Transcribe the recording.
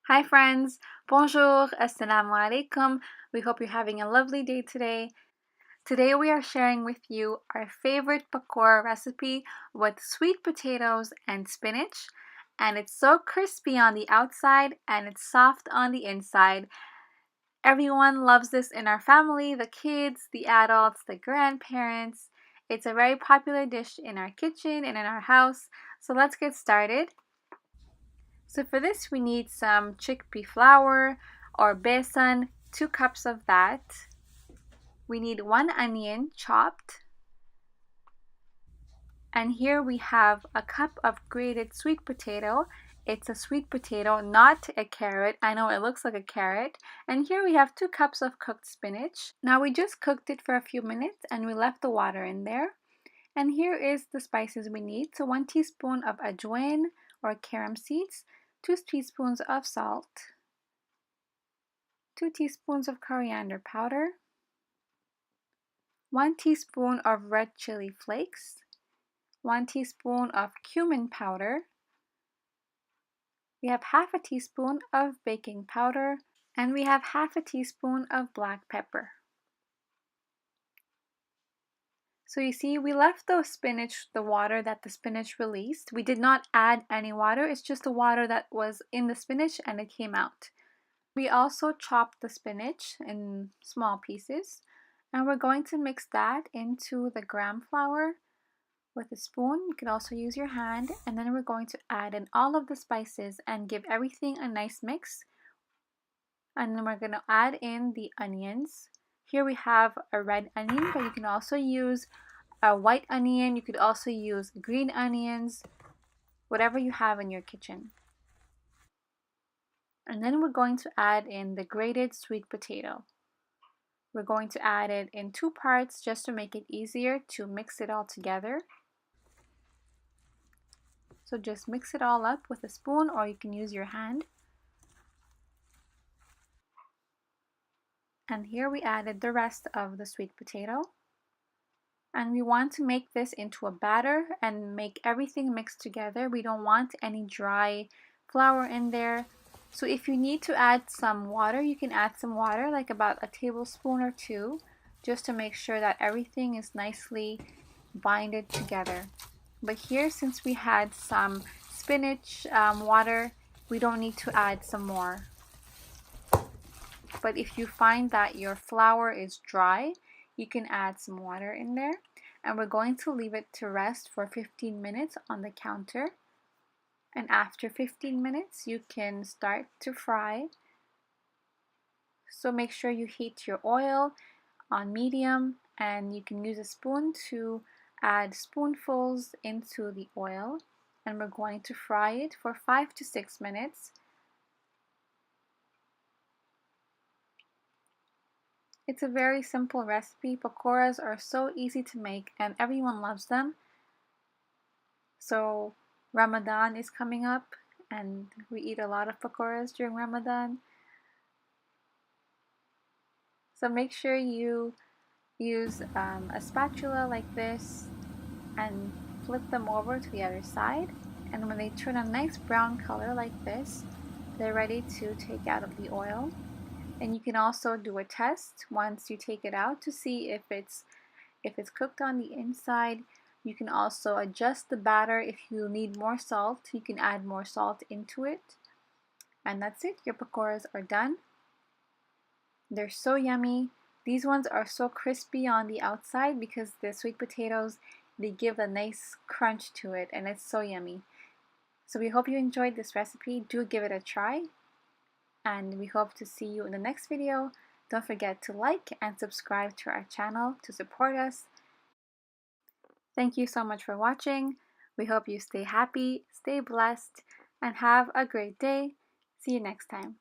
Hi friends, Bonjour, Assalamu Alaikum. We hope you're having a lovely day today. Today we are sharing with you our favorite pakora recipe with sweet potatoes and spinach. And it's so crispy on the outside and it's soft on the inside. Everyone loves this in our family, the kids, the adults, the grandparents. It's a very popular dish in our kitchen and in our house. So let's get started. So for this we need some chickpea flour or besan, 2 cups of that. We need 1 onion chopped. And here we have a cup of grated sweet potato. It's a sweet potato, not a carrot. I know it looks like a carrot. And here we have 2 cups of cooked spinach. Now we just cooked it for a few minutes and we left the water in there. And here is the spices we need. So 1 teaspoon of ajwain or carom seeds, 2 teaspoons of salt, 2 teaspoons of coriander powder, 1 teaspoon of red chili flakes, 1 teaspoon of cumin powder. We have half a teaspoon of baking powder, and we have half a teaspoon of black pepper. So you see, we left the spinach, the water that the spinach released. We did not add any water. It's just the water that was in the spinach and it came out. We also chopped the spinach in small pieces, and we're going to mix that into the gram flour with a spoon. You can also use your hand, and then we're going to add in all of the spices and give everything a nice mix. And then we're going to add in the onions. Here we have a red onion, but you can also use a white onion. You could also use green onions, whatever you have in your kitchen. And then we're going to add in the grated sweet potato. We're going to add it in 2 parts just to make it easier to mix it all together. So just mix it all up with a spoon, or you can use your hand. And here we added the rest of the sweet potato. And we want to make this into a batter and make everything mixed together. We don't want any dry flour in there. So if you need to add some water, you can add some water, like about a tablespoon or 2, just to make sure that everything is nicely binded together. But here, since we had some spinach water, we don't need to add some more. But if you find that your flour is dry, you can add some water in there. And we're going to leave it to rest for 15 minutes on the counter. And after 15 minutes, you can start to fry. So make sure you heat your oil on medium, and you can use a spoon to add spoonfuls into the oil. And we're going to fry it for 5 to 6 minutes. It's a very simple recipe. Pakoras are so easy to make and everyone loves them. So Ramadan is coming up and we eat a lot of pakoras during Ramadan. So make sure you use a spatula like this and flip them over to the other side. And when they turn a nice brown color like this, they're ready to take out of the oil. And you can also do a test once you take it out to see if it's cooked on the inside. You can also adjust the batter. If you need more salt, you can add more salt into it. And that's it. Your pakoras are done. They're so yummy. These ones are so crispy on the outside because the sweet potatoes, they give a nice crunch to it, and it's so yummy. So we hope you enjoyed this recipe. Do give it a try. And we hope to see you in the next video. Don't forget to like and subscribe to our channel to support us. Thank you so much for watching. We hope you stay happy, stay blessed, and have a great day. See you next time.